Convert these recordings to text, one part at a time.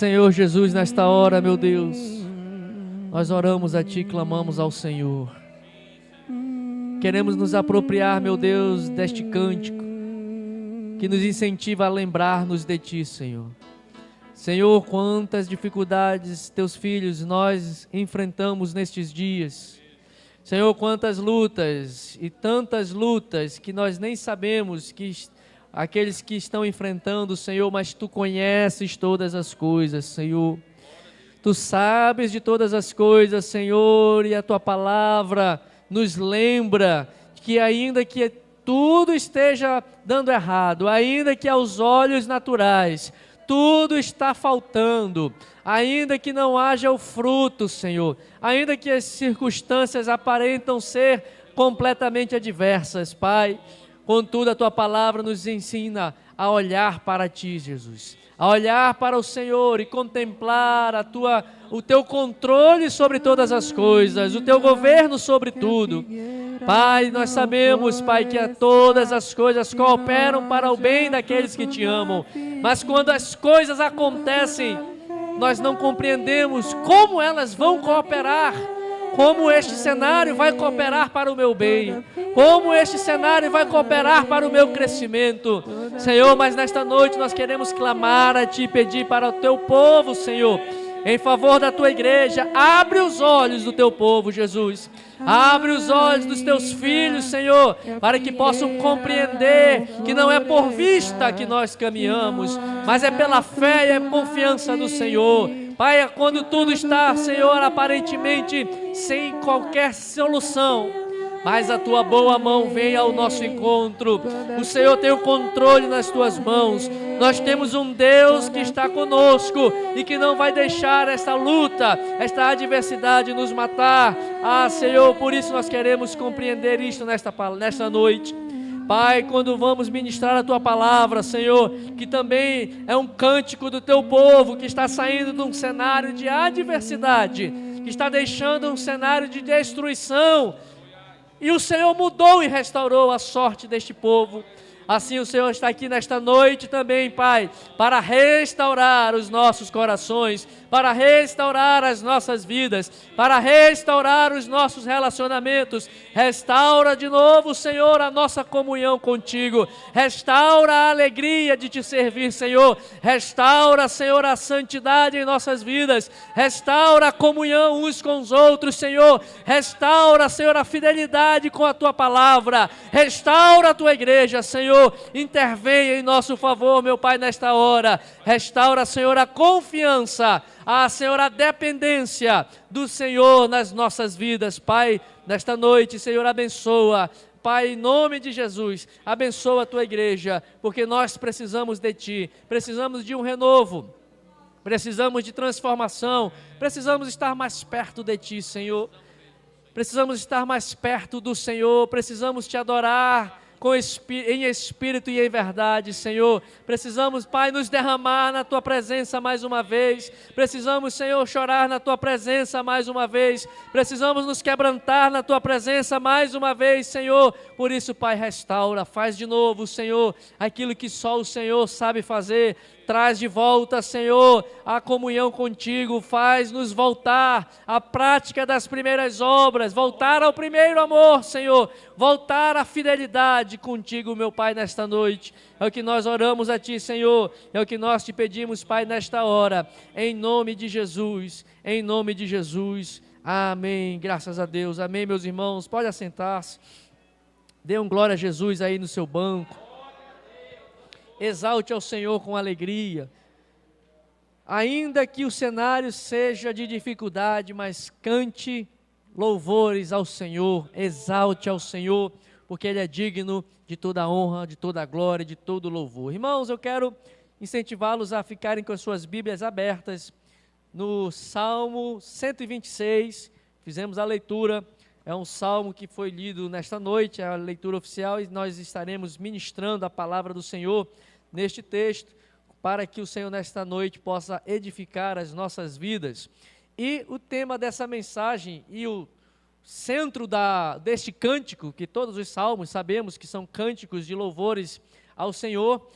Senhor Jesus, nesta hora, meu Deus, nós oramos a Ti, clamamos ao Senhor. Queremos nos apropriar, meu Deus, deste cântico que nos incentiva a lembrar-nos de Ti, Senhor. Senhor, quantas dificuldades Teus filhos nós enfrentamos nestes dias. Senhor, quantas lutas e tantas lutas que nós nem sabemos que aqueles que estão enfrentando, Senhor, mas Tu conheces todas as coisas, Senhor. Tu sabes de todas as coisas, Senhor, e a Tua palavra nos lembra que ainda que tudo esteja dando errado, ainda que aos olhos naturais tudo está faltando, ainda que não haja o fruto, Senhor, ainda que as circunstâncias aparentam ser completamente adversas, Pai, contudo a Tua palavra nos ensina a olhar para Ti, Jesus, a olhar para o Senhor e contemplar o Teu controle sobre todas as coisas, o Teu governo sobre tudo. Pai, nós sabemos, Pai, que todas as coisas cooperam para o bem daqueles que Te amam, mas quando as coisas acontecem, nós não compreendemos como elas vão cooperar, como este cenário vai cooperar para o meu bem, como este cenário vai cooperar para o meu crescimento, Senhor, mas nesta noite nós queremos clamar a Ti, pedir para o Teu povo, Senhor, em favor da Tua igreja, abre os olhos do Teu povo, Jesus, abre os olhos dos Teus filhos, Senhor, para que possam compreender que não é por vista que nós caminhamos, mas é pela fé e a confiança no Senhor. Pai, é quando tudo está, Senhor, aparentemente sem qualquer solução, mas a Tua boa mão vem ao nosso encontro, o Senhor tem o controle nas Tuas mãos, nós temos um Deus que está conosco e que não vai deixar esta luta, esta adversidade nos matar. Senhor, por isso nós queremos compreender isto nesta noite. Pai, quando vamos ministrar a Tua palavra, Senhor, que também é um cântico do Teu povo, que está saindo de um cenário de adversidade, que está deixando um cenário de destruição, e o Senhor mudou e restaurou a sorte deste povo. Assim o Senhor está aqui nesta noite também, Pai, para restaurar os nossos corações, para restaurar as nossas vidas, para restaurar os nossos relacionamentos. Restaura de novo, Senhor, a nossa comunhão contigo. Restaura a alegria de Te servir, Senhor. Restaura, Senhor, a santidade em nossas vidas. Restaura a comunhão uns com os outros, Senhor. Restaura, Senhor, a fidelidade com a Tua palavra. Restaura a Tua igreja, Senhor. Intervenha em nosso favor, meu Pai, nesta hora. Restaura, Senhor, a confiança, Senhor, a dependência do Senhor nas nossas vidas, Pai. Nesta noite, Senhor, abençoa, Pai, em nome de Jesus, abençoa a Tua igreja, porque nós precisamos de Ti, precisamos de um renovo, precisamos de transformação, precisamos estar mais perto de Ti, Senhor. Precisamos estar mais perto do Senhor, precisamos Te adorar em espírito e em verdade, Senhor. Precisamos, Pai, nos derramar na Tua presença mais uma vez. Precisamos, Senhor, chorar na Tua presença mais uma vez. Precisamos nos quebrantar na Tua presença mais uma vez, Senhor. Por isso, Pai, restaura, faz de novo, Senhor, aquilo que só o Senhor sabe fazer. Traz de volta, Senhor, a comunhão contigo, faz-nos voltar à prática das primeiras obras, voltar ao primeiro amor, Senhor, voltar à fidelidade contigo, meu Pai, nesta noite. É o que nós oramos a Ti, Senhor, é o que nós Te pedimos, Pai, nesta hora, em nome de Jesus, em nome de Jesus. Amém, graças a Deus, amém, meus irmãos, pode assentar-se, dê um glória a Jesus aí no seu banco. Exalte ao Senhor com alegria, ainda que o cenário seja de dificuldade, mas cante louvores ao Senhor, exalte ao Senhor, porque Ele é digno de toda a honra, de toda a glória, de todo o louvor. Irmãos, eu quero incentivá-los a ficarem com as suas Bíblias abertas no Salmo 126, fizemos a leitura, é um salmo que foi lido nesta noite, é a leitura oficial, e nós estaremos ministrando a palavra do Senhor neste texto, para que o Senhor nesta noite possa edificar as nossas vidas. E o tema dessa mensagem e o centro deste cântico, que todos os salmos sabemos que são cânticos de louvores ao Senhor,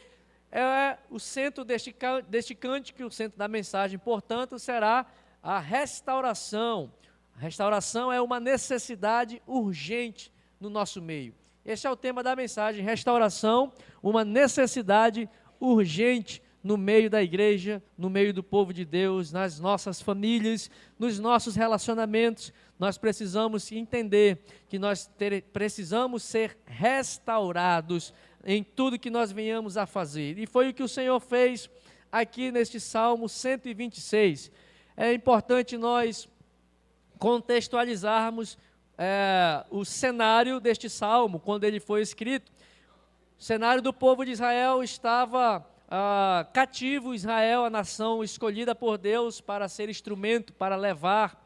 é o centro deste cântico, o centro da mensagem, portanto, será a restauração. A restauração é uma necessidade urgente no nosso meio. Este é o tema da mensagem, restauração, uma necessidade urgente no meio da igreja, no meio do povo de Deus, nas nossas famílias, nos nossos relacionamentos. Nós precisamos entender que nós precisamos ser restaurados em tudo que nós venhamos a fazer. E foi o que o Senhor fez aqui neste Salmo 126. É importante nós contextualizarmos o cenário deste Salmo, quando ele foi escrito. O cenário do povo de Israel estava cativo, Israel, a nação escolhida por Deus para ser instrumento, para levar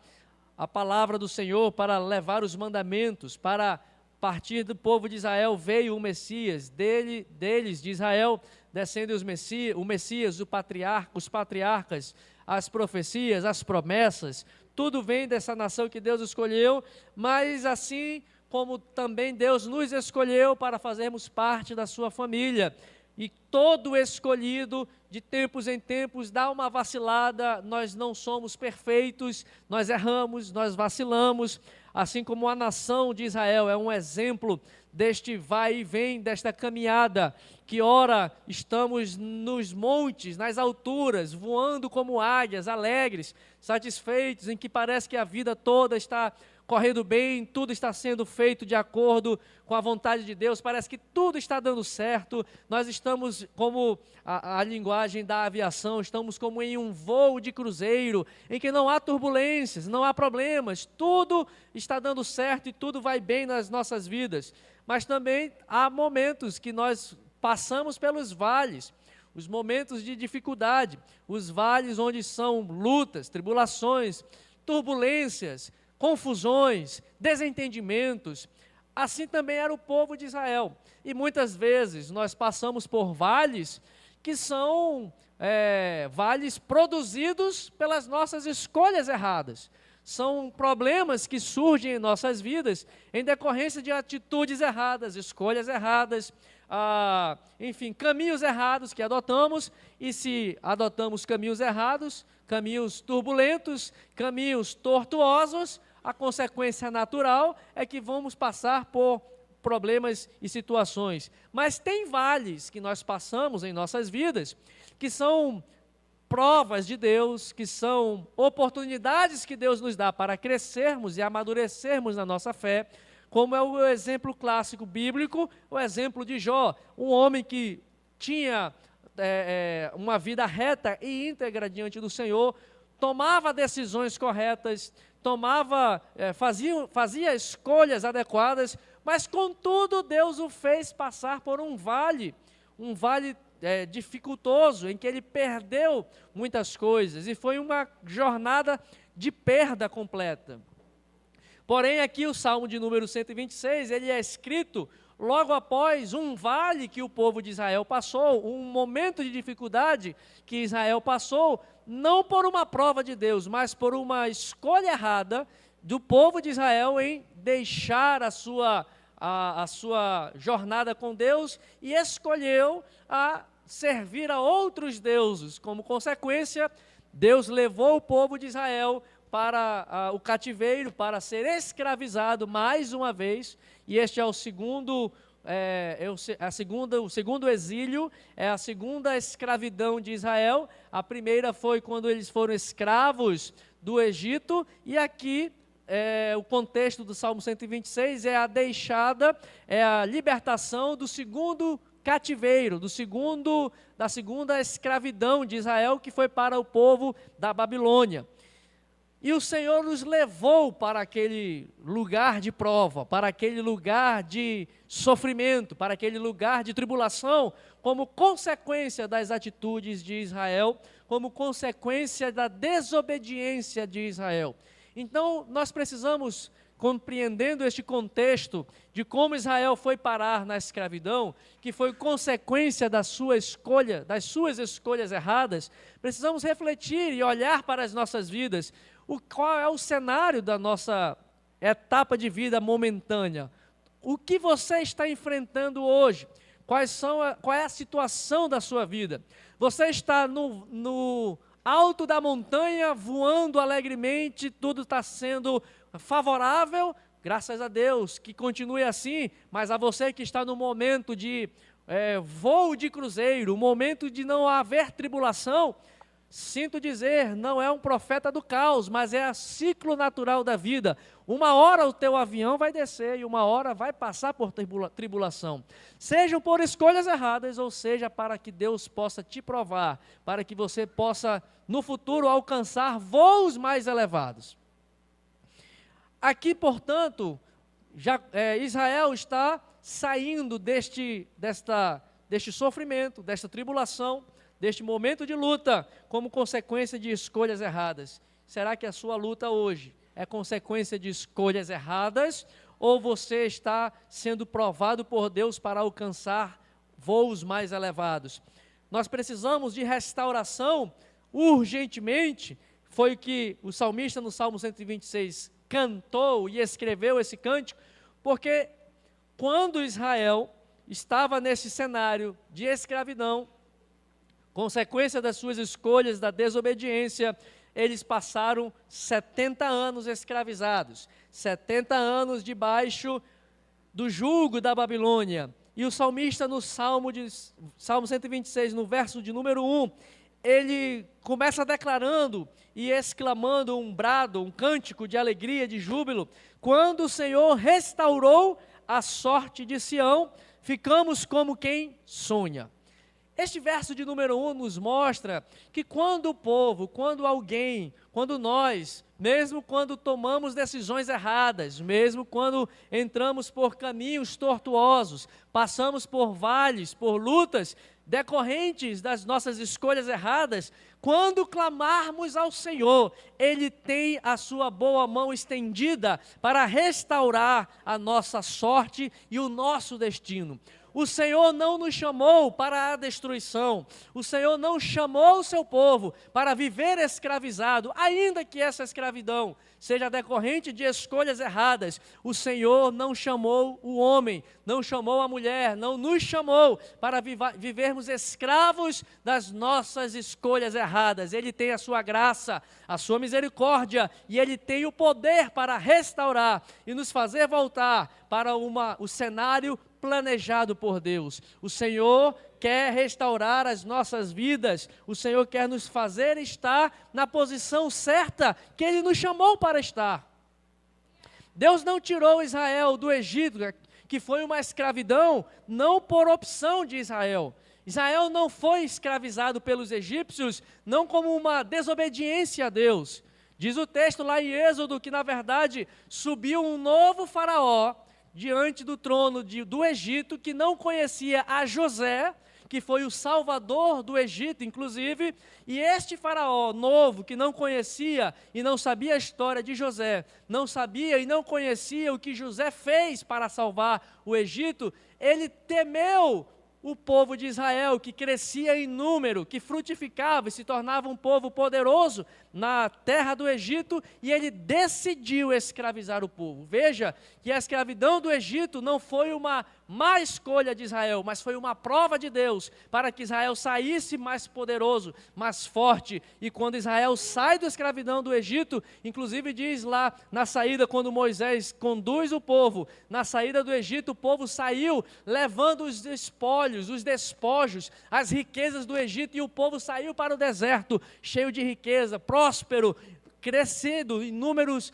a palavra do Senhor, para levar os mandamentos, para partir do povo de Israel veio o Messias, deles, de Israel, descendem o Messias, os patriarcas, as profecias, as promessas, tudo vem dessa nação que Deus escolheu, mas assim como também Deus nos escolheu para fazermos parte da sua família. E todo escolhido, de tempos em tempos, dá uma vacilada, nós não somos perfeitos, nós erramos, nós vacilamos, assim como a nação de Israel é um exemplo deste vai e vem, desta caminhada, que ora estamos nos montes, nas alturas, voando como águias, alegres, satisfeitos, em que parece que a vida toda está correndo bem, tudo está sendo feito de acordo com a vontade de Deus, parece que tudo está dando certo, nós estamos como a linguagem da aviação, estamos como em um voo de cruzeiro, em que não há turbulências, não há problemas, tudo está dando certo e tudo vai bem nas nossas vidas, mas também há momentos que nós passamos pelos vales, os momentos de dificuldade, os vales onde são lutas, tribulações, turbulências, confusões, desentendimentos. Assim também era o povo de Israel. E muitas vezes nós passamos por vales que são vales produzidos pelas nossas escolhas erradas. São problemas que surgem em nossas vidas em decorrência de atitudes erradas, escolhas erradas, enfim, caminhos errados que adotamos, e se adotamos caminhos errados, caminhos turbulentos, caminhos tortuosos, a consequência natural é que vamos passar por problemas e situações. Mas tem vales que nós passamos em nossas vidas, que são provas de Deus, que são oportunidades que Deus nos dá para crescermos e amadurecermos na nossa fé, como é o exemplo clássico bíblico, o exemplo de Jó, um homem que tinha uma vida reta e íntegra diante do Senhor, tomava decisões corretas, fazia escolhas adequadas, mas contudo Deus o fez passar por um vale dificultoso, em que ele perdeu muitas coisas, e foi uma jornada de perda completa. Porém, aqui o Salmo de número 126, ele é escrito logo após um vale que o povo de Israel passou, um momento de dificuldade que Israel passou, não por uma prova de Deus, mas por uma escolha errada do povo de Israel em deixar a sua jornada com Deus e escolheu a servir a outros deuses. Como consequência, Deus levou o povo de Israel para o cativeiro, para ser escravizado mais uma vez, e este é o segundo exílio, é a segunda escravidão de Israel. A primeira foi quando eles foram escravos do Egito, e aqui o contexto do Salmo 126 é a libertação do segundo cativeiro, da segunda escravidão de Israel, que foi para o povo da Babilônia. E o Senhor nos levou para aquele lugar de prova, para aquele lugar de sofrimento, para aquele lugar de tribulação, como consequência das atitudes de Israel, como consequência da desobediência de Israel. Então, nós precisamos, compreendendo este contexto de como Israel foi parar na escravidão, que foi consequência da sua escolha, das suas escolhas erradas, precisamos refletir e olhar para as nossas vidas. Qual é o cenário da nossa etapa de vida momentânea? O que você está enfrentando hoje? qual é a situação da sua vida? Você está no alto da montanha, voando alegremente, tudo está sendo favorável? Graças a Deus, que continue assim, mas a você que está no momento de voo de cruzeiro, momento de não haver tribulação, sinto dizer, não é um profeta do caos, mas é o ciclo natural da vida. Uma hora o teu avião vai descer e uma hora vai passar por tribulação. Sejam por escolhas erradas, ou seja, para que Deus possa te provar, para que você possa, no futuro, alcançar voos mais elevados. Aqui, portanto, Israel está saindo deste sofrimento, desta tribulação, deste momento de luta, como consequência de escolhas erradas. Será que a sua luta hoje é consequência de escolhas erradas, ou você está sendo provado por Deus para alcançar voos mais elevados? Nós precisamos de restauração urgentemente. Foi o que o salmista no Salmo 126 cantou e escreveu esse cântico, porque quando Israel estava nesse cenário de escravidão, consequência das suas escolhas, da desobediência, eles passaram 70 anos escravizados, 70 anos debaixo do jugo da Babilônia. E o salmista no Salmo 126, no verso de número 1, ele começa declarando e exclamando um brado, um cântico de alegria, de júbilo: quando o Senhor restaurou a sorte de Sião, ficamos como quem sonha. Este verso de número 1 nos mostra que quando o povo, quando alguém, quando nós, mesmo quando tomamos decisões erradas, mesmo quando entramos por caminhos tortuosos, passamos por vales, por lutas decorrentes das nossas escolhas erradas, quando clamarmos ao Senhor, Ele tem a sua boa mão estendida para restaurar a nossa sorte e o nosso destino. O Senhor não nos chamou para a destruição, o Senhor não chamou o seu povo para viver escravizado, ainda que essa escravidão seja decorrente de escolhas erradas. O Senhor não chamou o homem, não chamou a mulher, não nos chamou para vivermos escravos das nossas escolhas erradas. Ele tem a sua graça, a sua misericórdia, e Ele tem o poder para restaurar e nos fazer voltar para o cenário planejado por Deus. O Senhor quer restaurar as nossas vidas, o Senhor quer nos fazer estar na posição certa que Ele nos chamou para estar. Deus não tirou Israel do Egito, que foi uma escravidão, não por opção de Israel. Israel não foi escravizado pelos egípcios, não como uma desobediência a Deus. Diz o texto lá em Êxodo que, na verdade, subiu um novo faraó diante do trono do Egito, que não conhecia a José, que foi o salvador do Egito, inclusive, e este faraó novo, que não conhecia e não sabia a história de José, não sabia e não conhecia o que José fez para salvar o Egito, ele temeu o povo de Israel, que crescia em número, que frutificava e se tornava um povo poderoso na terra do Egito, e ele decidiu escravizar o povo. Veja que a escravidão do Egito não foi uma má escolha de Israel, mas foi uma prova de Deus, para que Israel saísse mais poderoso, mais forte. E quando Israel sai da escravidão do Egito, inclusive diz lá na saída, quando Moisés conduz o povo, na saída do Egito, o povo saiu levando os espólios, os despojos, as riquezas do Egito, e o povo saiu para o deserto, cheio de riqueza, próspero, crescido em números,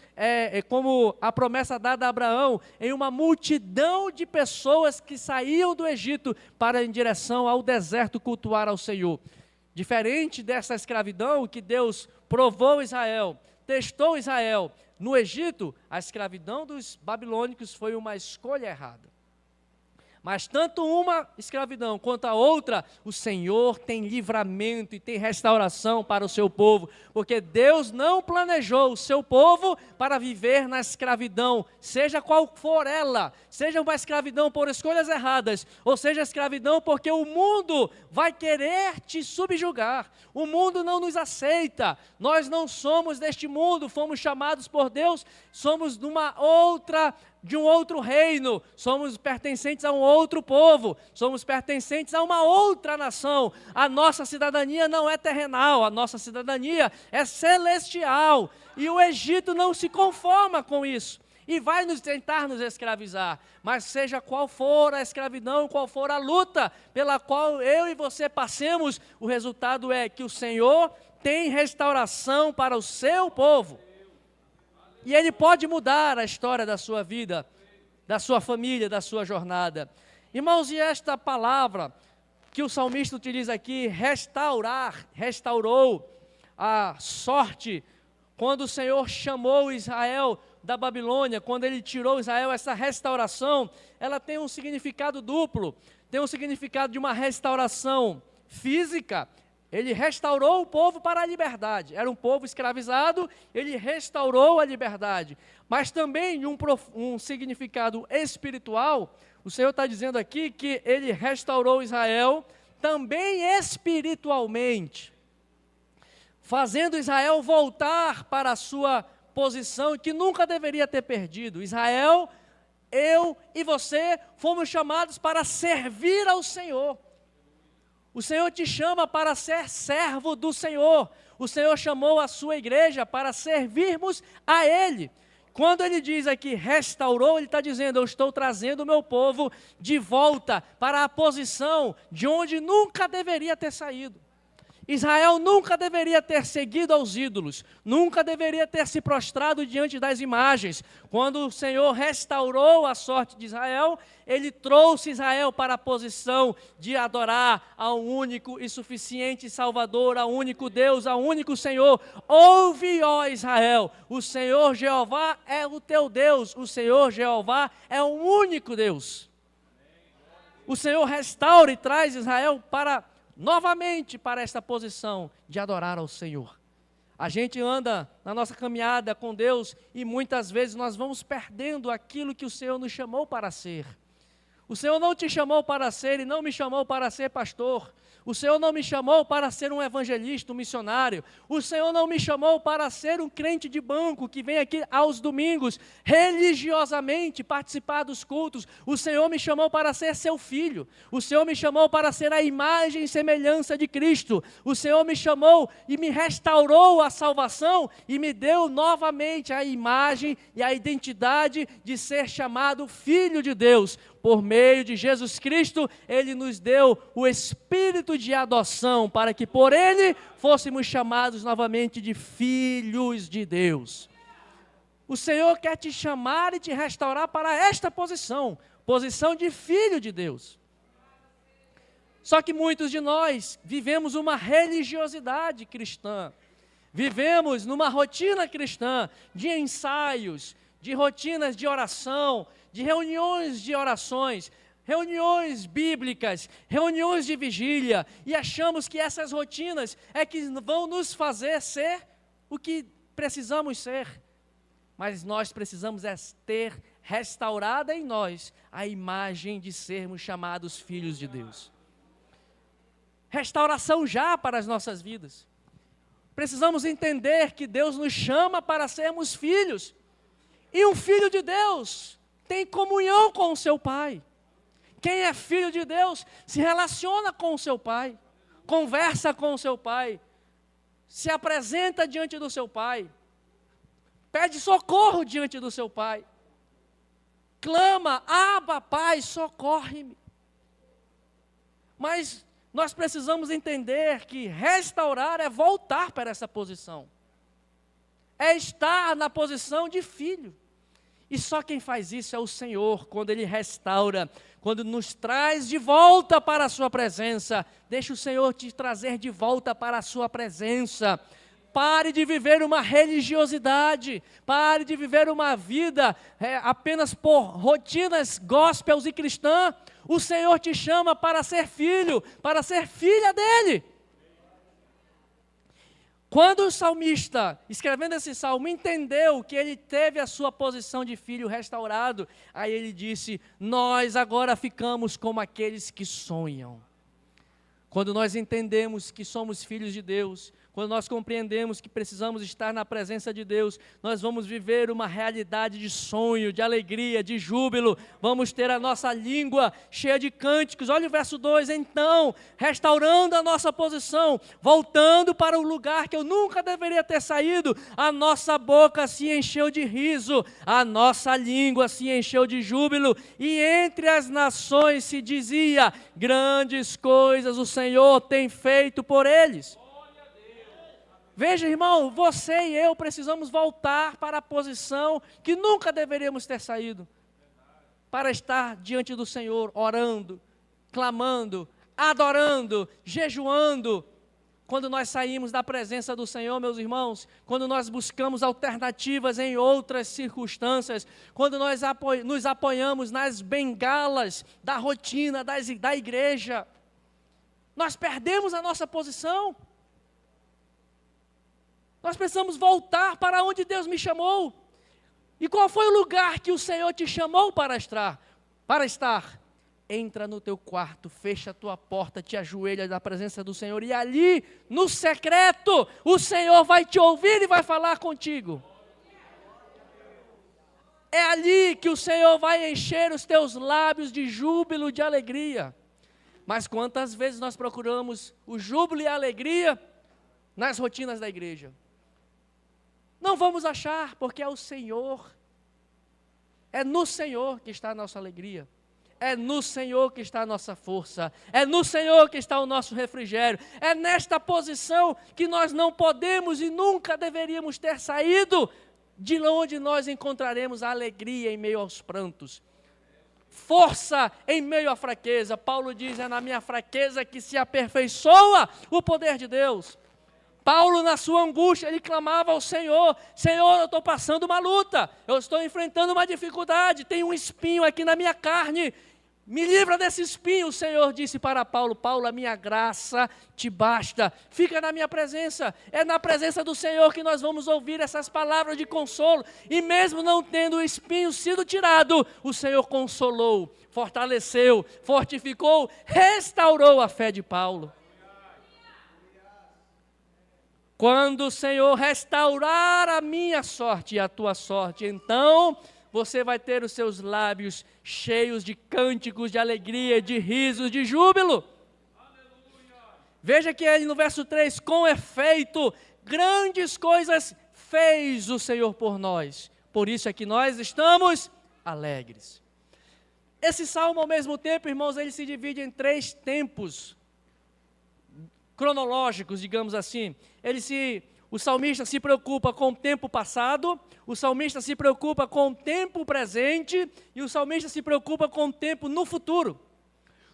como a promessa dada a Abraão, em uma multidão de pessoas que saíam do Egito para em direção ao deserto cultuar ao Senhor. Diferente dessa escravidão que Deus provou Israel, testou Israel no Egito, a escravidão dos babilônicos foi uma escolha errada. Mas tanto uma escravidão quanto a outra, o Senhor tem livramento e tem restauração para o seu povo, porque Deus não planejou o seu povo para viver na escravidão, seja qual for ela, seja uma escravidão por escolhas erradas, ou seja escravidão porque o mundo vai querer te subjugar, o mundo não nos aceita, nós não somos deste mundo, fomos chamados por Deus, somos de uma outra de um outro reino, somos pertencentes a um outro povo, somos pertencentes a uma outra nação. A nossa cidadania não é terrenal, a nossa cidadania é celestial. E o Egito não se conforma com isso e vai tentar nos escravizar. Mas seja qual for a escravidão, qual for a luta pela qual eu e você passemos, o resultado é que o Senhor tem restauração para o seu povo. E Ele pode mudar a história da sua vida, da sua família, da sua jornada. Irmãos, e esta palavra que o salmista utiliza aqui, restaurar, restaurou a sorte, quando o Senhor chamou Israel da Babilônia, quando Ele tirou Israel, essa restauração, ela tem um significado duplo. Tem um significado de uma restauração física. Ele restaurou o povo para a liberdade. Era um povo escravizado, Ele restaurou a liberdade. Mas também um significado espiritual, o Senhor está dizendo aqui que Ele restaurou Israel também espiritualmente, fazendo Israel voltar para a sua posição que nunca deveria ter perdido. Israel, eu e você fomos chamados para servir ao Senhor. O Senhor te chama para ser servo do Senhor. O Senhor chamou a sua igreja para servirmos a Ele. Quando Ele diz aqui restaurou, Ele está dizendo, eu estou trazendo o meu povo de volta para a posição de onde nunca deveria ter saído. Israel nunca deveria ter seguido aos ídolos, nunca deveria ter se prostrado diante das imagens. Quando o Senhor restaurou a sorte de Israel, Ele trouxe Israel para a posição de adorar ao único e suficiente Salvador, ao único Deus, ao único Senhor. Ouve, ó Israel, o Senhor Jeová é o teu Deus, o Senhor Jeová é o único Deus. O Senhor restaura e traz Israel novamente para esta posição de adorar ao Senhor. A gente anda na nossa caminhada com Deus e muitas vezes nós vamos perdendo aquilo que o Senhor nos chamou para ser. O Senhor não te chamou para ser e não me chamou para ser pastor. O Senhor não me chamou para ser um evangelista, um missionário. O Senhor não me chamou para ser um crente de banco que vem aqui aos domingos, religiosamente participar dos cultos. O Senhor me chamou para ser seu filho. O Senhor me chamou para ser a imagem e semelhança de Cristo. O Senhor me chamou e me restaurou a salvação e me deu novamente a imagem e a identidade de ser chamado filho de Deus. Por meio de Jesus Cristo, Ele nos deu o Espírito de adoção, para que por Ele fôssemos chamados novamente de filhos de Deus. O Senhor quer te chamar e te restaurar para esta posição, posição de filho de Deus. Só que muitos de nós vivemos uma religiosidade cristã, vivemos numa rotina cristã de ensaios, de rotinas de oração, de reuniões de orações, reuniões bíblicas, reuniões de vigília, e achamos que essas rotinas é que vão nos fazer ser o que precisamos ser. Mas nós precisamos ter restaurada em nós a imagem de sermos chamados filhos de Deus. Restauração já para as nossas vidas. Precisamos entender que Deus nos chama para sermos filhos. E um filho de Deus tem comunhão com o seu pai. Quem é filho de Deus se relaciona com o seu pai, conversa com o seu pai, se apresenta diante do seu pai, pede socorro diante do seu pai, clama, Abba, Pai, socorre-me. Mas nós precisamos entender que restaurar é voltar para essa posição, é estar na posição de filho. E só quem faz isso é o Senhor, quando Ele restaura, quando nos traz de volta para a sua presença. Deixa o Senhor te trazer de volta para a sua presença. Pare de viver uma religiosidade, pare de viver uma vida apenas por rotinas gospels e cristã. O Senhor te chama para ser filho, para ser filha dEle. Quando o salmista, escrevendo esse salmo, entendeu que ele teve a sua posição de filho restaurado, aí ele disse, nós agora ficamos como aqueles que sonham. Quando nós entendemos que somos filhos de Deus, quando nós compreendemos que precisamos estar na presença de Deus, nós vamos viver uma realidade de sonho, de alegria, de júbilo, vamos ter a nossa língua cheia de cânticos. Olha o verso 2, então, restaurando a nossa posição, voltando para o lugar que eu nunca deveria ter saído, a nossa boca se encheu de riso, a nossa língua se encheu de júbilo, e entre as nações se dizia, grandes coisas o Senhor tem feito por eles. Veja, irmão, você e eu precisamos voltar para a posição que nunca deveríamos ter saído, para estar diante do Senhor, orando, clamando, adorando, jejuando. Quando nós saímos da presença do Senhor, meus irmãos, quando nós buscamos alternativas em outras circunstâncias, quando nós nos apoiamos nas bengalas da rotina da igreja, nós perdemos a nossa posição. Nós precisamos voltar para onde Deus me chamou. E qual foi o lugar que o Senhor te chamou para estar? Entra no teu quarto, fecha a tua porta, te ajoelha na presença do Senhor, e ali, no secreto, o Senhor vai te ouvir e vai falar contigo. É ali que o Senhor vai encher os teus lábios de júbilo, de alegria. Mas quantas vezes nós procuramos o júbilo e a alegria nas rotinas da igreja? Não vamos achar, porque é o Senhor. É no Senhor que está a nossa alegria. É no Senhor que está a nossa força. É no Senhor que está o nosso refrigério. É nesta posição que nós não podemos e nunca deveríamos ter saído, de onde nós encontraremos a alegria em meio aos prantos. Força em meio à fraqueza. Paulo diz, é na minha fraqueza que se aperfeiçoa o poder de Deus. Paulo, na sua angústia, ele clamava ao Senhor, Senhor, eu estou passando uma luta, eu estou enfrentando uma dificuldade, tem um espinho aqui na minha carne, me livra desse espinho. O Senhor disse para Paulo, Paulo, a minha graça te basta, fica na minha presença. É na presença do Senhor que nós vamos ouvir essas palavras de consolo, e mesmo não tendo o espinho sido tirado, o Senhor consolou, fortaleceu, fortificou, restaurou a fé de Paulo. Quando o Senhor restaurar a minha sorte e a tua sorte, então você vai ter os seus lábios cheios de cânticos, de alegria, de risos, de júbilo. Aleluia. Veja que ele no verso 3, com efeito, grandes coisas fez o Senhor por nós. Por isso é que nós estamos alegres. Esse salmo, ao mesmo tempo, irmãos, ele se divide em 3 tempos cronológicos, digamos assim. O salmista se preocupa com o tempo passado, o salmista se preocupa com o tempo presente e o salmista se preocupa com o tempo no futuro.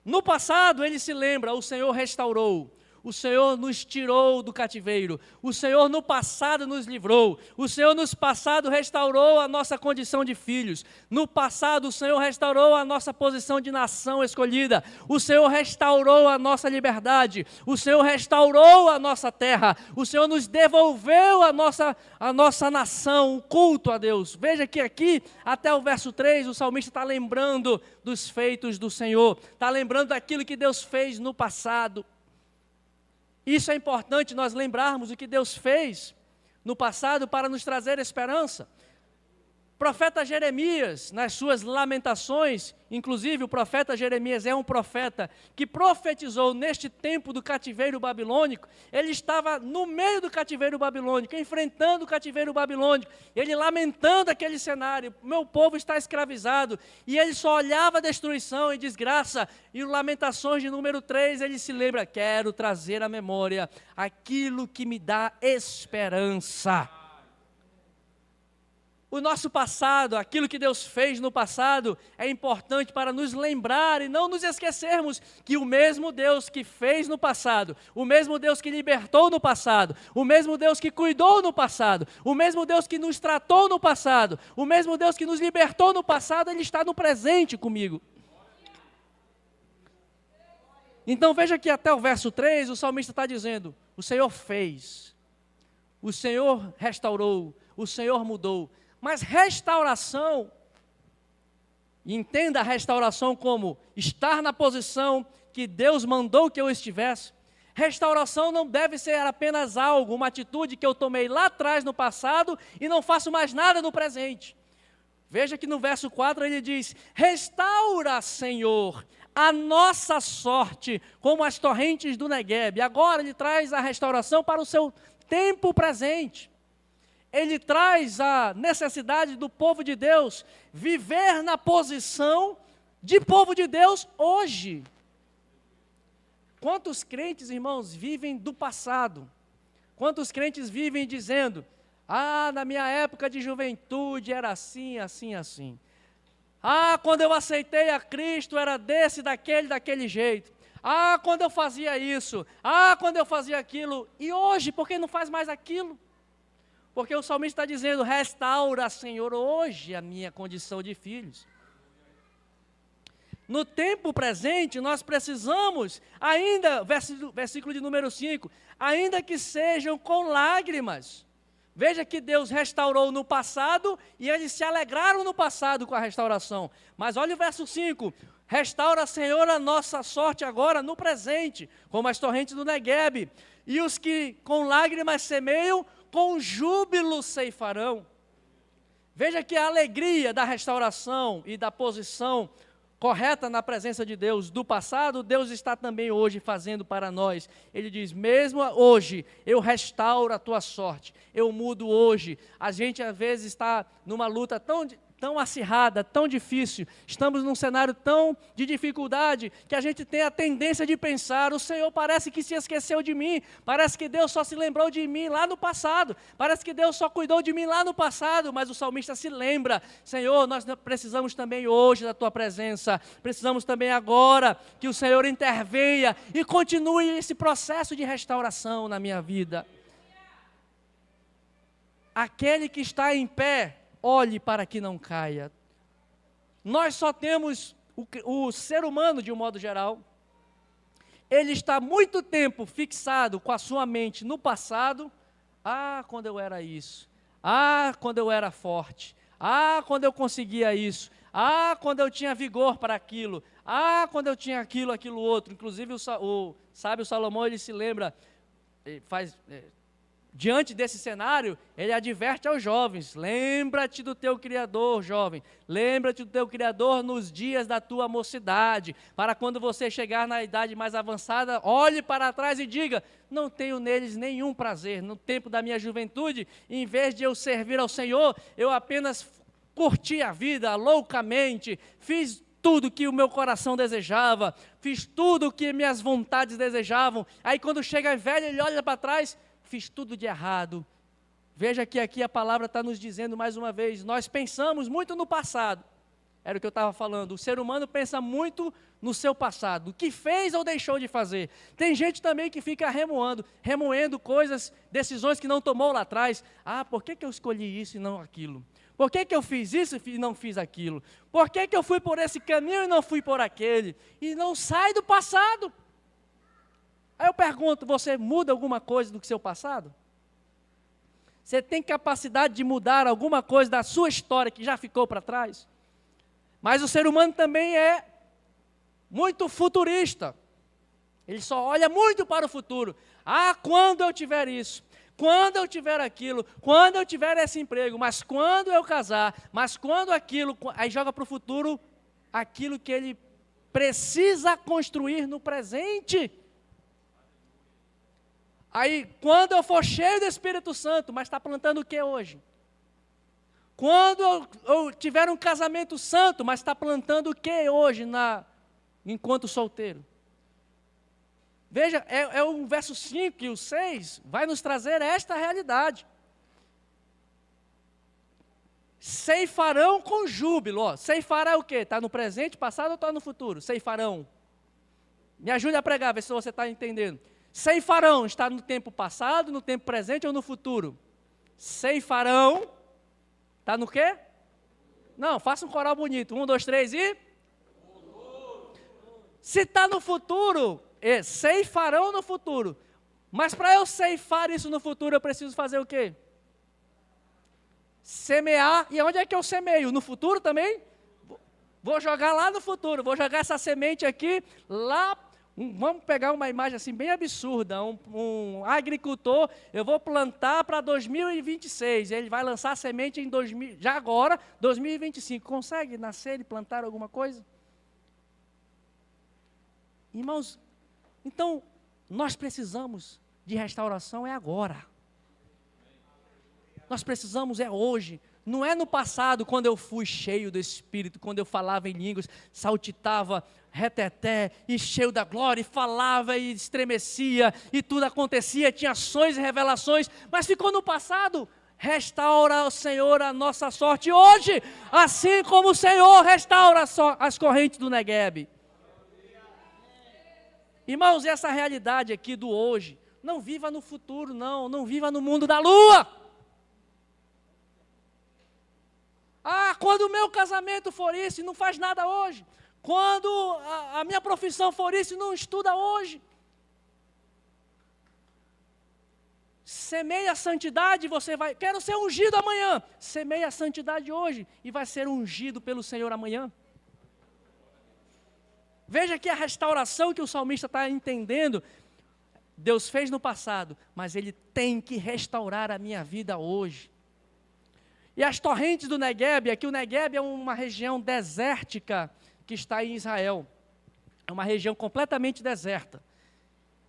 No passado ele se lembra, o Senhor restaurou, o Senhor nos tirou do cativeiro, o Senhor no passado nos livrou, o Senhor no passado restaurou a nossa condição de filhos, no passado o Senhor restaurou a nossa posição de nação escolhida, o Senhor restaurou a nossa liberdade, o Senhor restaurou a nossa terra, o Senhor nos devolveu a nossa nação, o culto a Deus. Veja que aqui, até o verso 3, o salmista está lembrando dos feitos do Senhor, está lembrando daquilo que Deus fez no passado. Isso é importante nós lembrarmos o que Deus fez no passado para nos trazer esperança. O profeta Jeremias, nas suas lamentações, inclusive o profeta Jeremias é um profeta que profetizou neste tempo do cativeiro babilônico. Ele estava no meio do cativeiro babilônico, enfrentando o cativeiro babilônico, ele lamentando aquele cenário, meu povo está escravizado, e ele só olhava destruição e desgraça, e o Lamentações de número 3, ele se lembra, quero trazer à memória aquilo que me dá esperança. O nosso passado, aquilo que Deus fez no passado, é importante para nos lembrar e não nos esquecermos que o mesmo Deus que fez no passado, o mesmo Deus que libertou no passado, o mesmo Deus que cuidou no passado, o mesmo Deus que nos tratou no passado, o mesmo Deus que nos libertou no passado, Ele está no presente comigo. Então veja que até o verso 3, o salmista está dizendo, o Senhor fez, o Senhor restaurou, o Senhor mudou. Mas restauração, entenda a restauração como estar na posição que Deus mandou que eu estivesse. Restauração não deve ser apenas algo, uma atitude que eu tomei lá atrás no passado e não faço mais nada no presente. Veja que no verso 4 ele diz: restaura, Senhor, a nossa sorte como as torrentes do Neguebe. Agora ele traz a restauração para o seu tempo presente. Ele traz a necessidade do povo de Deus viver na posição de povo de Deus hoje. Quantos crentes, irmãos, vivem do passado? Quantos crentes vivem dizendo: ah, na minha época de juventude era assim, assim, assim. Ah, quando eu aceitei a Cristo era desse, daquele jeito. Ah, quando eu fazia isso. Ah, quando eu fazia aquilo. E hoje, por que não faz mais aquilo? Porque o salmista está dizendo: restaura, Senhor, hoje a minha condição de filhos. No tempo presente, nós precisamos, ainda, versículo de número 5, ainda que sejam com lágrimas. Veja que Deus restaurou no passado e eles se alegraram no passado com a restauração. Mas olha o verso 5, restaura, Senhor, a nossa sorte agora no presente, como as torrentes do Neguebe. E os que com lágrimas semeiam, com júbilo ceifarão. Veja que a alegria da restauração e da posição correta na presença de Deus do passado, Deus está também hoje fazendo para nós. Ele diz: mesmo hoje, eu restauro a tua sorte, eu mudo hoje. A gente às vezes está numa luta tão acirrada, tão difícil, estamos num cenário tão de dificuldade, que a gente tem a tendência de pensar: o Senhor parece que se esqueceu de mim, parece que Deus só se lembrou de mim lá no passado, parece que Deus só cuidou de mim lá no passado. Mas o salmista se lembra: Senhor, nós precisamos também hoje da tua presença, precisamos também agora que o Senhor intervenha e continue esse processo de restauração na minha vida. Aquele que está em pé, olhe para que não caia. Nós só temos o ser humano, de um modo geral, ele está muito tempo fixado com a sua mente no passado. Ah, quando eu era isso. Ah, quando eu era forte. Ah, quando eu conseguia isso. Ah, quando eu tinha vigor para aquilo. Ah, quando eu tinha aquilo outro. Inclusive o sábio Salomão, ele se lembra, diante desse cenário, ele adverte aos jovens: lembra-te do teu Criador, jovem, lembra-te do teu Criador nos dias da tua mocidade, para quando você chegar na idade mais avançada, olhe para trás e diga: não tenho neles nenhum prazer. No tempo da minha juventude, em vez de eu servir ao Senhor, eu apenas curti a vida loucamente, fiz tudo que o meu coração desejava, fiz tudo que minhas vontades desejavam. Aí quando chega velho, ele olha para trás: fiz tudo de errado. Veja que aqui a palavra está nos dizendo mais uma vez, nós pensamos muito no passado. Era o que eu estava falando, o ser humano pensa muito no seu passado, o que fez ou deixou de fazer. Tem gente também que fica remoendo coisas, decisões que não tomou lá atrás. Ah, por que eu escolhi isso e não aquilo? Por que eu fiz isso e não fiz aquilo? Por que eu fui por esse caminho e não fui por aquele? E não sai do passado. Aí eu pergunto: você muda alguma coisa do seu passado? Você tem capacidade de mudar alguma coisa da sua história que já ficou para trás? Mas o ser humano também é muito futurista. Ele só olha muito para o futuro. Ah, quando eu tiver isso, quando eu tiver aquilo, quando eu tiver esse emprego, mas quando eu casar, mas quando aquilo, aí joga para o futuro aquilo que ele precisa construir no presente. Aí, quando eu for cheio do Espírito Santo, mas está plantando o que hoje? Quando eu tiver um casamento santo, mas está plantando o que hoje enquanto solteiro? Veja, é o verso 5 e o 6 vai nos trazer esta realidade. Ceifarão com júbilo. Ó, ceifará é o quê? Está no presente, passado ou está no futuro? Ceifarão. Me ajude a pregar, ver se você está entendendo. Ceifarão está no tempo passado, no tempo presente ou no futuro? Ceifarão está no quê? Não, faça um coral bonito. 1, 2, 3 e... Se está no futuro, ceifarão no futuro. Mas para eu ceifar isso no futuro, eu preciso fazer o quê? Semear. E onde é que eu semeio? No futuro também? Vou jogar lá no futuro. Vou jogar essa semente aqui lá Vamos pegar uma imagem assim bem absurda, um agricultor, eu vou plantar para 2026, ele vai lançar semente em já agora, 2025, consegue nascer e plantar alguma coisa? Irmãos, então, nós precisamos de restauração agora. Nós precisamos hoje. Não é no passado, quando eu fui cheio do Espírito, quando eu falava em línguas, saltitava, reteté, e cheio da glória, e falava e estremecia, e tudo acontecia, tinha ações e revelações, mas ficou no passado. Restaura o Senhor a nossa sorte hoje, assim como o Senhor restaura as correntes do Neguebe. Irmãos, essa realidade aqui do hoje, não viva no futuro, não viva no mundo da lua. Quando o meu casamento for isso, não faz nada hoje. Quando a minha profissão for isso, não estuda hoje. Semeia a santidade, você vai, quero ser ungido amanhã. Semeia a santidade hoje e vai ser ungido pelo Senhor amanhã. Veja que a restauração que o salmista está entendendo, Deus fez no passado, mas Ele tem que restaurar a minha vida hoje. E as torrentes do Neguebe, aqui o Neguebe é uma região desértica que está em Israel. É uma região completamente deserta.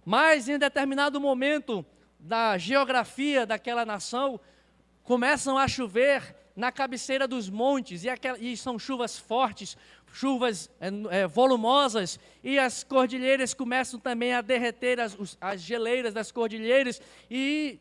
Mas em determinado momento da geografia daquela nação, começam a chover na cabeceira dos montes, e são chuvas fortes, chuvas volumosas, e as cordilheiras começam também a derreter as geleiras das cordilheiras, e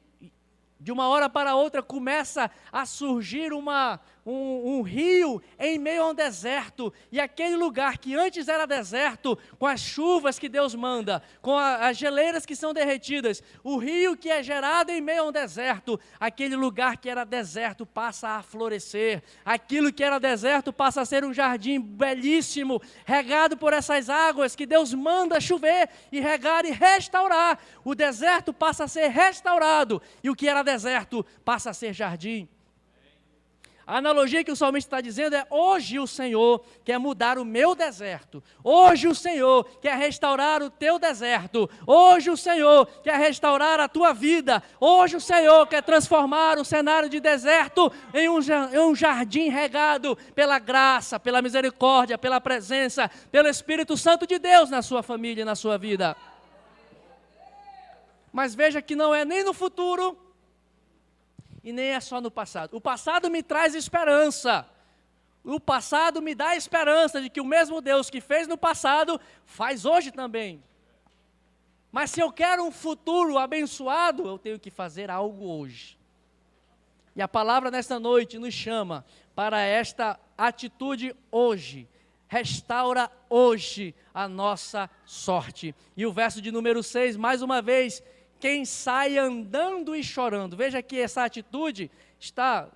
de uma hora para outra começa a surgir um rio em meio a um deserto, e aquele lugar que antes era deserto, com as chuvas que Deus manda, com as geleiras que são derretidas, o rio que é gerado em meio a um deserto, aquele lugar que era deserto passa a florescer, aquilo que era deserto passa a ser um jardim belíssimo, regado por essas águas que Deus manda chover e regar e restaurar. O deserto passa a ser restaurado, e o que era deserto passa a ser jardim. A analogia que o salmista está dizendo é: hoje o Senhor quer mudar o meu deserto, hoje o Senhor quer restaurar o teu deserto, hoje o Senhor quer restaurar a tua vida, hoje o Senhor quer transformar o cenário de deserto em um jardim regado pela graça, pela misericórdia, pela presença, pelo Espírito Santo de Deus na sua família e na sua vida. Mas veja que não é nem no futuro, e nem é só no passado. O passado me traz esperança. O passado me dá esperança de que o mesmo Deus que fez no passado, faz hoje também. Mas se eu quero um futuro abençoado, eu tenho que fazer algo hoje. E a palavra nesta noite nos chama para esta atitude hoje. Restaura hoje a nossa sorte. E o verso de número 6, mais uma vez: quem sai andando e chorando. Veja que essa atitude está,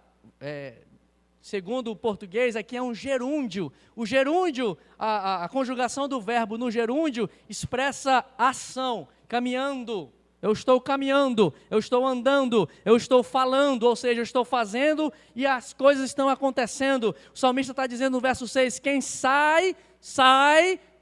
segundo o português, aqui é um gerúndio. O gerúndio, a conjugação do verbo no gerúndio, expressa ação, caminhando. Eu estou caminhando, eu estou andando, eu estou falando, ou seja, eu estou fazendo e as coisas estão acontecendo. O salmista está dizendo no verso 6, quem sai,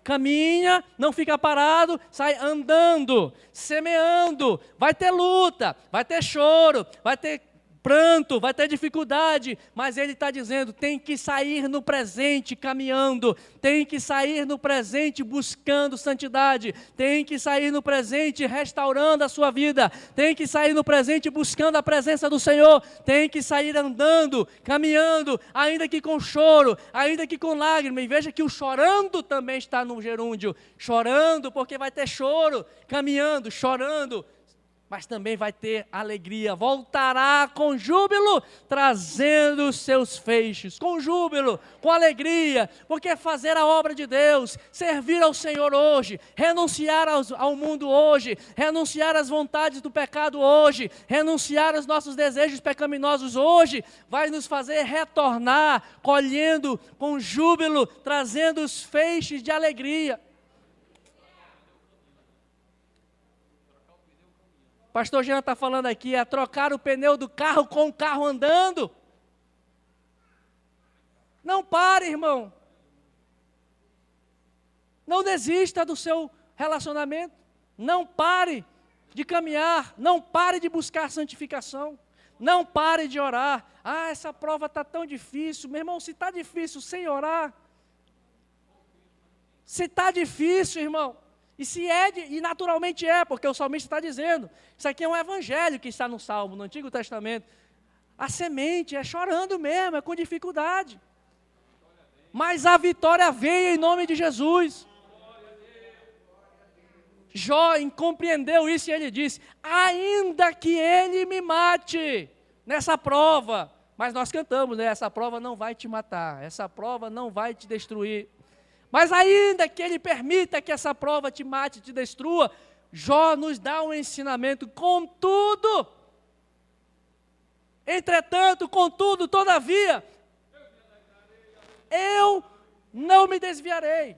caminha, não fica parado, sai andando, semeando. Vai ter luta, vai ter choro, vai ter pranto, vai ter dificuldade, mas ele está dizendo, tem que sair no presente caminhando, tem que sair no presente buscando santidade, tem que sair no presente restaurando a sua vida, tem que sair no presente buscando a presença do Senhor, tem que sair andando, caminhando, ainda que com choro, ainda que com lágrimas. E veja que o chorando também está no gerúndio, chorando porque vai ter choro, caminhando, chorando, mas também vai ter alegria, voltará com júbilo, trazendo os seus feixes, com júbilo, com alegria, porque fazer a obra de Deus, servir ao Senhor hoje, renunciar ao mundo hoje, renunciar às vontades do pecado hoje, renunciar aos nossos desejos pecaminosos hoje, vai nos fazer retornar, colhendo com júbilo, trazendo os feixes de alegria. Pastor Jean está falando aqui, é trocar o pneu do carro com o carro andando. Não pare, irmão. Não desista do seu relacionamento. Não pare de caminhar, não pare de buscar santificação, não pare de orar. Ah, essa prova está tão difícil. Meu irmão, se está difícil sem orar, se está difícil, irmão, e naturalmente é, porque o salmista está dizendo, isso aqui é um evangelho que está no Salmo, no Antigo Testamento. A semente é chorando mesmo, é com dificuldade. Mas a vitória vem em nome de Jesus. Jó compreendeu isso e ele disse, ainda que ele me mate nessa prova, mas nós cantamos, né? Essa prova não vai te matar, essa prova não vai te destruir. Mas ainda que ele permita que essa prova te mate, te destrua, Jó nos dá um ensinamento, contudo, entretanto, contudo, todavia, eu não me desviarei.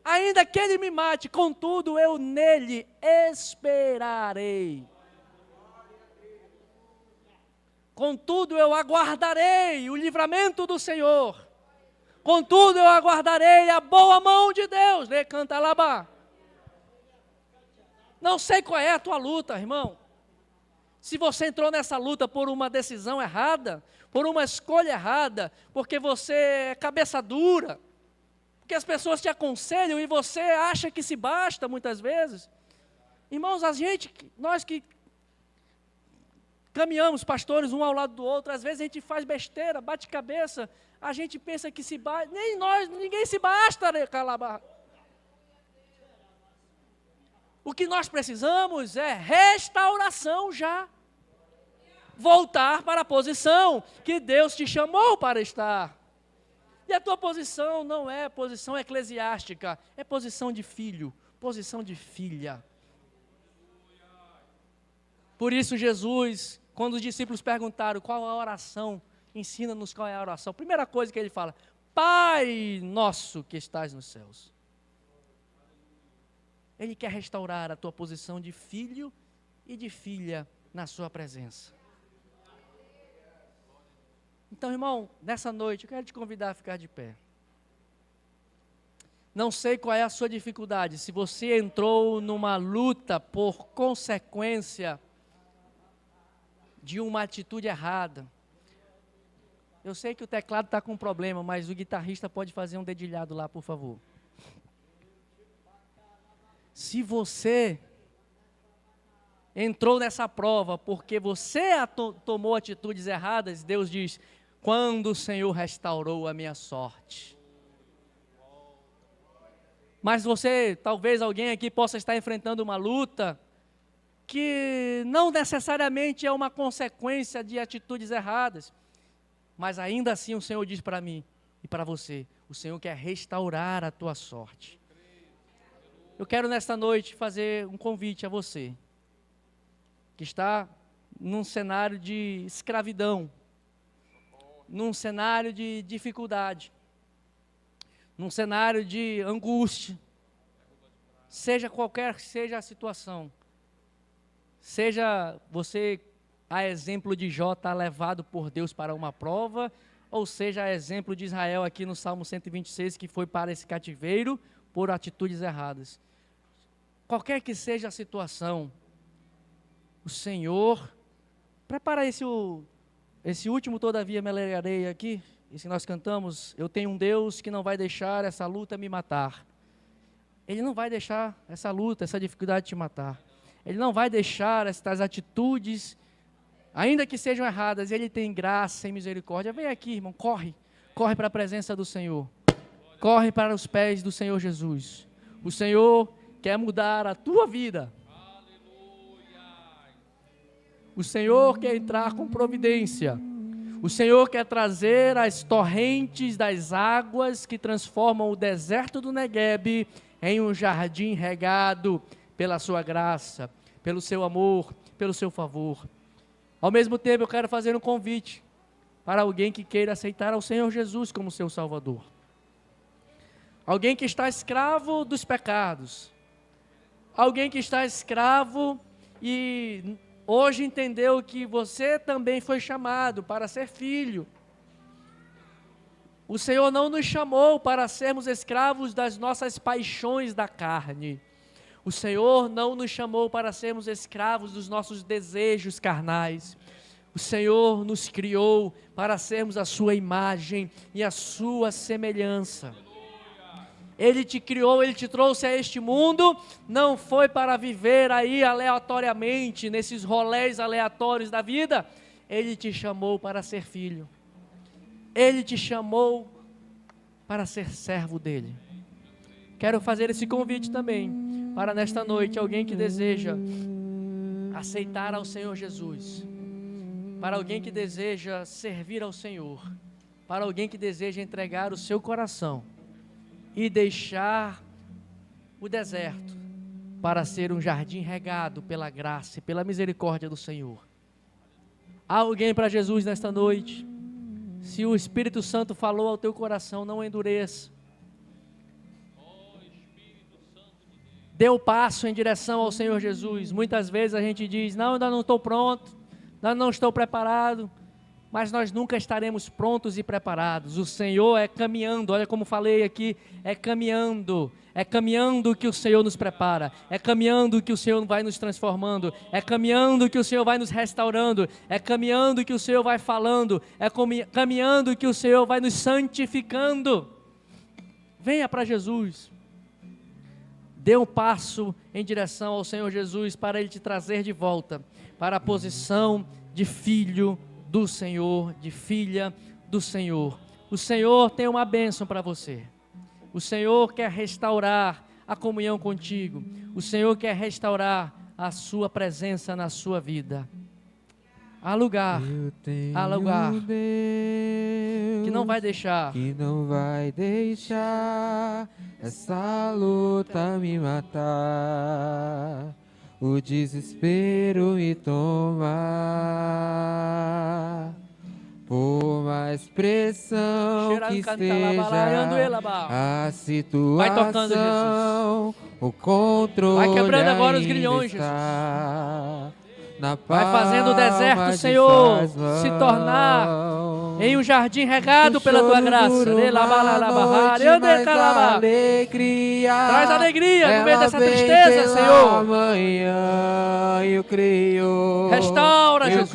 Ainda que ele me mate, contudo, eu nele esperarei. Contudo, eu aguardarei o livramento do Senhor. Contudo, eu aguardarei a boa mão de Deus. Canta lá. Não sei qual é a tua luta, irmão. Se você entrou nessa luta por uma decisão errada, por uma escolha errada, porque você é cabeça dura, porque as pessoas te aconselham e você acha que se basta muitas vezes. Irmãos, nós que caminhamos, pastores, um ao lado do outro, às vezes a gente faz besteira, bate cabeça, a gente pensa que se basta, nem nós, ninguém se basta, Calabá. O que nós precisamos é restauração já. Voltar para a posição que Deus te chamou para estar. E a tua posição não é posição eclesiástica, é posição de filho, posição de filha. Por isso Jesus, quando os discípulos perguntaram qual a oração, ensina-nos qual é a oração. Primeira coisa que ele fala, Pai nosso que estás nos céus. Ele quer restaurar a tua posição de filho e de filha na sua presença. Então, irmão, nessa noite eu quero te convidar a ficar de pé. Não sei qual é a sua dificuldade, se você entrou numa luta por consequência de uma atitude errada. Eu sei que o teclado está com problema, mas o guitarrista pode fazer um dedilhado lá, por favor. Se você entrou nessa prova porque você tomou atitudes erradas, Deus diz, quando o Senhor restaurou a minha sorte. Mas você, talvez alguém aqui possa estar enfrentando uma luta que não necessariamente é uma consequência de atitudes erradas, mas ainda assim o Senhor diz para mim e para você, o Senhor quer restaurar a tua sorte. Eu quero nesta noite fazer um convite a você, que está num cenário de escravidão, num cenário de dificuldade, num cenário de angústia, seja qualquer que seja a situação, seja você, a exemplo de Jó, está levado por Deus para uma prova, ou seja, a exemplo de Israel aqui no Salmo 126, que foi para esse cativeiro por atitudes erradas. Qualquer que seja a situação, o Senhor, prepara esse último todavia me alegrarei aqui, esse nós cantamos, eu tenho um Deus que não vai deixar essa luta me matar. Ele não vai deixar essa luta, essa dificuldade te matar. Ele não vai deixar estas atitudes, ainda que sejam erradas, Ele tem graça e misericórdia. Vem aqui, irmão, corre para a presença do Senhor. Corre para os pés do Senhor Jesus. O Senhor quer mudar a tua vida. O Senhor quer entrar com providência. O Senhor quer trazer as torrentes das águas que transformam o deserto do Negueb em um jardim regado pela sua graça, pelo seu amor, pelo seu favor. Ao mesmo tempo, eu quero fazer um convite para alguém que queira aceitar ao Senhor Jesus como seu Salvador. Alguém que está escravo dos pecados. Alguém que está escravo e hoje entendeu que você também foi chamado para ser filho. O Senhor não nos chamou para sermos escravos das nossas paixões da carne. O Senhor não nos chamou para sermos escravos dos nossos desejos carnais. O Senhor nos criou para sermos a sua imagem e a sua semelhança. Ele te criou, Ele te trouxe a este mundo, não foi para viver aí aleatoriamente, nesses rolés aleatórios da vida. Ele te chamou para ser filho. Ele te chamou para ser servo dEle. Quero fazer esse convite também, para nesta noite, alguém que deseja aceitar ao Senhor Jesus, para alguém que deseja servir ao Senhor, para alguém que deseja entregar o seu coração e deixar o deserto para ser um jardim regado pela graça e pela misericórdia do Senhor. Há alguém para Jesus nesta noite? Se o Espírito Santo falou ao teu coração, não endureça. Dê o passo em direção ao Senhor Jesus. Muitas vezes a gente diz, não, ainda não estou pronto, ainda não estou preparado, mas nós nunca estaremos prontos e preparados. O Senhor é caminhando, olha como falei aqui, é caminhando que o Senhor nos prepara, é caminhando que o Senhor vai nos transformando, é caminhando que o Senhor vai nos restaurando, é caminhando que o Senhor vai falando, é caminhando que o Senhor vai nos santificando. Venha para Jesus. Dê um passo em direção ao Senhor Jesus para Ele te trazer de volta para a posição de filho do Senhor, de filha do Senhor. O Senhor tem uma bênção para você. O Senhor quer restaurar a comunhão contigo. O Senhor quer restaurar a sua presença na sua vida. Há lugar que não vai deixar essa luta me matar, o desespero me tomar. Por mais pressão que esteja a situação, vai tocando, Jesus. O controle vai quebrando agora os grilhões, Jesus. Vai fazendo o deserto, Senhor, se tornar em um jardim regado pela Tua graça. Traz alegria no meio dessa tristeza, Senhor. Restaura, Jesus,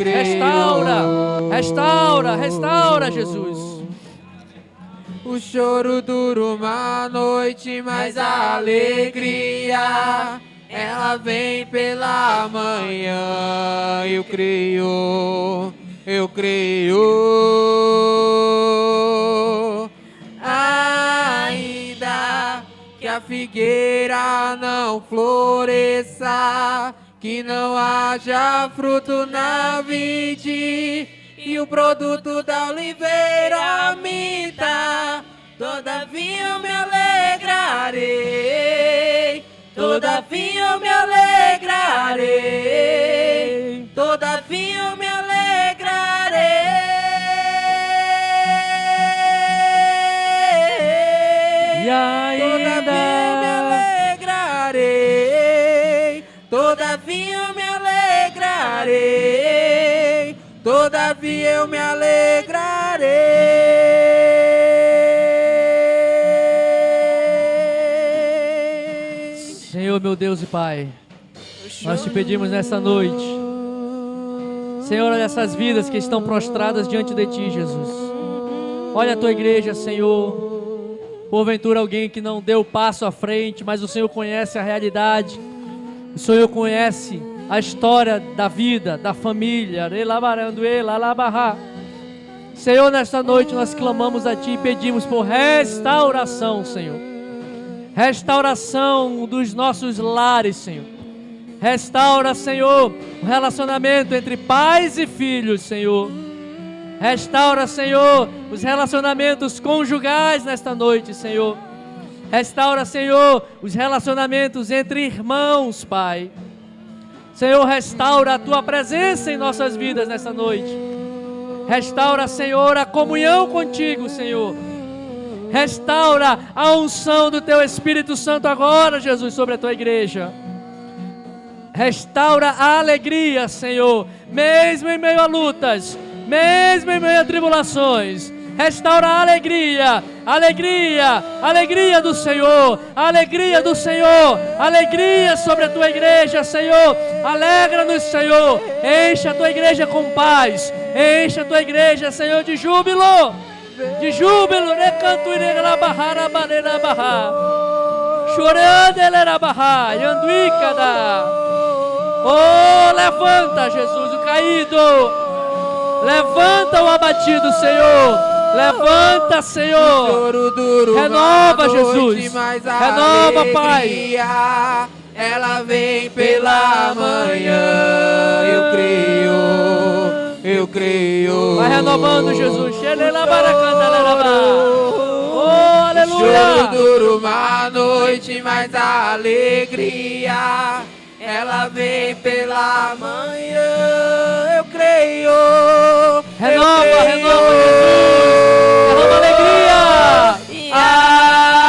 restaura, Jesus. O choro dura uma noite, mas a alegria ela vem pela manhã. Eu creio. Ainda que a figueira não floresça, que não haja fruto na vide, e o produto da oliveira minta, todavia eu me alegrarei. Todavia eu me alegrarei, todavia eu me alegrarei. E ainda todavia eu me alegrarei, todavia eu me alegrarei, todavia eu me alegrarei. Senhor, meu Deus e Pai, nós te pedimos nessa noite, Senhor, olha essas vidas que estão prostradas diante de Ti, Jesus. Olha a Tua igreja, Senhor. Porventura alguém que não deu passo à frente, mas o Senhor conhece a realidade, o Senhor conhece a história da vida, da família. Senhor, nesta noite nós clamamos a Ti e pedimos por restauração, Senhor. Restauração dos nossos lares, Senhor. Restaura, Senhor, o relacionamento entre pais e filhos, Senhor. Restaura, Senhor, os relacionamentos conjugais nesta noite, Senhor. Restaura, Senhor, os relacionamentos entre irmãos, Pai. Senhor, restaura a Tua presença em nossas vidas nesta noite. Restaura, Senhor, a comunhão contigo, Senhor. Restaura a unção do Teu Espírito Santo agora, Jesus, sobre a Tua igreja. Restaura a alegria, Senhor, mesmo em meio a lutas, mesmo em meio a tribulações, Restaura a alegria, alegria, alegria do Senhor, alegria do Senhor, alegria sobre a tua igreja, Senhor. Alegra-nos, Senhor. Enche a tua igreja com paz. Enche a tua igreja, Senhor, de júbilo. De júbilo. Recanto irá barrar a maneira barrar. Chorando ele barrar. Yanduícada. Oh, levanta, Jesus, o caído. Levanta o abatido, Senhor. Levanta, Senhor. Renova, Jesus. Renova, Pai. Ela vem pela manhã. Eu creio. Vai renovando, Jesus. Oh, aleluia. Choro duro uma noite, mas a alegria. Ela vem pela manhã, eu creio. Renova, eu creio. renova, Jesus. Renova alegria.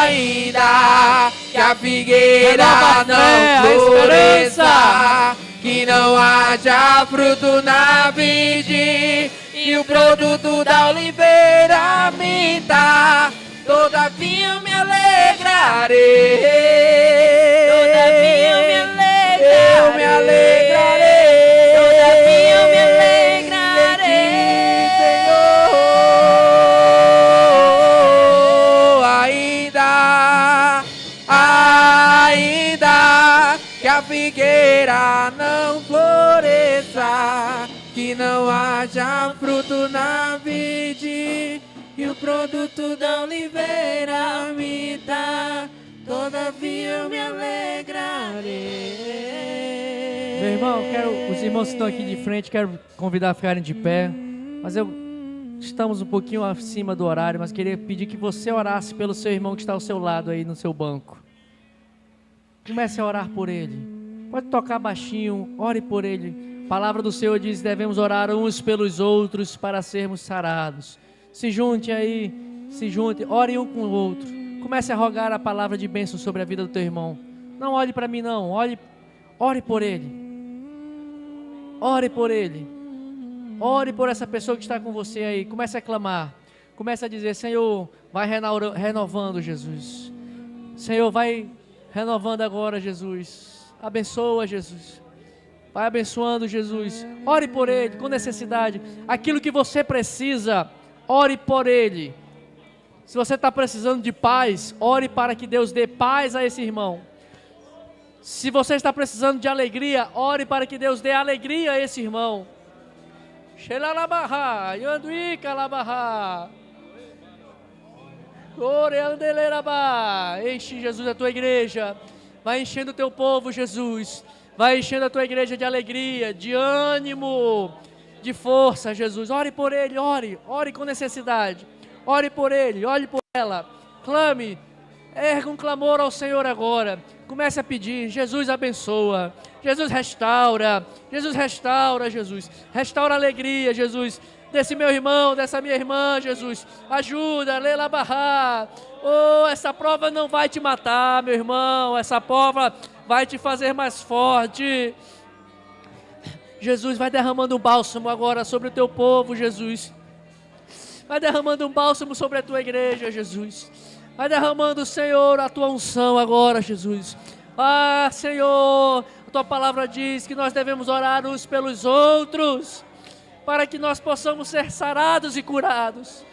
Ainda que a figueira Renova a fé, a não esperança. floresça, que não haja fruto na vide, e o produto da oliveira minta, todavia eu me alegrarei. Todavia eu me alegrarei. Eu me alegrarei, todavia eu me alegrarei, Senhor. Ainda que a figueira não floresça, que não haja fruto na vide, e o produto da oliveira me dá, todavia eu me alegrarei. Meu irmão, os irmãos que estão aqui de frente, quero convidar a ficarem de pé. Mas estamos um pouquinho acima do horário, mas queria pedir que você orasse pelo seu irmão que está ao seu lado aí no seu banco. Comece a orar por ele. Pode tocar baixinho, ore por ele. A palavra do Senhor diz: devemos orar uns pelos outros para sermos sarados. Se junte aí, se junte, ore um com o outro. Comece a rogar a palavra de bênção sobre a vida do teu irmão. Não olhe para mim não, ore por ele. Ore por ele. Ore por essa pessoa que está com você aí. Comece a clamar. Comece a dizer: Senhor, vai renovando, Jesus. Senhor, vai renovando agora, Jesus. Abençoa, Jesus. Vai abençoando, Jesus. Ore por ele, com necessidade. Aquilo que você precisa, ore por ele. Se você está precisando de paz, ore para que Deus dê paz a esse irmão. Se você está precisando de alegria, ore para que Deus dê alegria a esse irmão. Xelalabarra, Yanduíca labarra. Oreandelerabá. Enche, Jesus, a tua igreja. Vai enchendo o teu povo, Jesus. Vai enchendo a tua igreja de alegria, de ânimo, de força, Jesus. Ore por ele, ore com necessidade. Ore por ele, ore por ela. Clame, erga um clamor ao Senhor agora. Comece a pedir: Jesus abençoa, Jesus restaura, Jesus restaura, Jesus. Restaura a alegria, Jesus, desse meu irmão, dessa minha irmã, Jesus. Ajuda, lela barrar. Oh, essa prova não vai te matar, meu irmão. Essa prova vai te fazer mais forte. Jesus, vai derramando um bálsamo agora sobre o teu povo, Jesus. Vai derramando um bálsamo sobre a tua igreja, Jesus. Vai derramando, Senhor, a tua unção agora, Jesus. Ah, Senhor, a tua palavra diz que nós devemos orar uns pelos outros, para que nós possamos ser sarados e curados.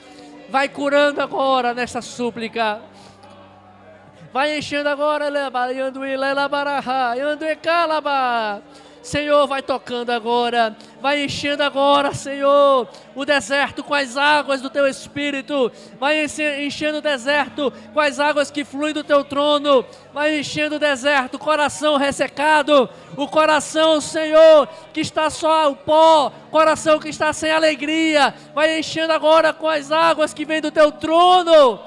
Vai curando agora nessa súplica. Vai enchendo agora, Senhor, vai tocando agora, vai enchendo agora, Senhor, o deserto com as águas do teu Espírito. Vai enchendo o deserto com as águas que fluem do teu trono. Vai enchendo o deserto, o coração ressecado, o coração, Senhor, que está só o pó, coração que está sem alegria. Vai enchendo agora com as águas que vêm do teu trono.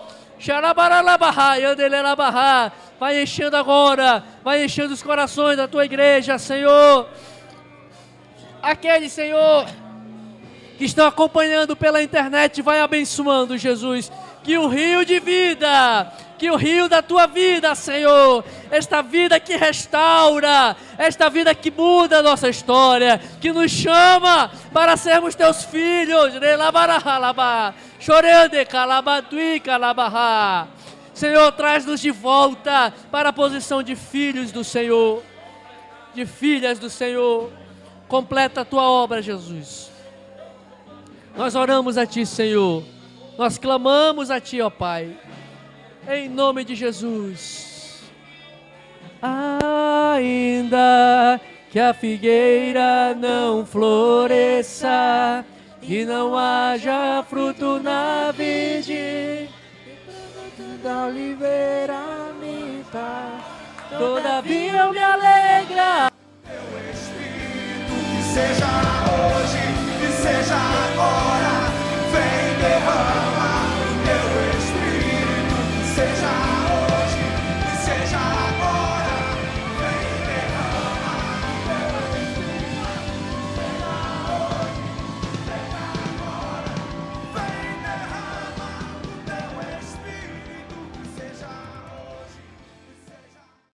Vai enchendo agora, vai enchendo os corações da tua igreja, Senhor. Aqueles, Senhor, que estão acompanhando pela internet, vai abençoando, Jesus. que o rio de vida, que o rio da tua vida, Senhor, esta vida que restaura, esta vida que muda a nossa história, que nos chama para sermos teus filhos, Senhor, traz-nos de volta para a posição de filhos do Senhor, de filhas do Senhor. Completa a tua obra, Jesus. Nós oramos a ti, Senhor. Nós clamamos a ti, ó Pai. Em nome de Jesus. Ainda que a figueira não floresça e não haja fruto na vide, Da oliveira me tá. todavia eu me alegra. Seja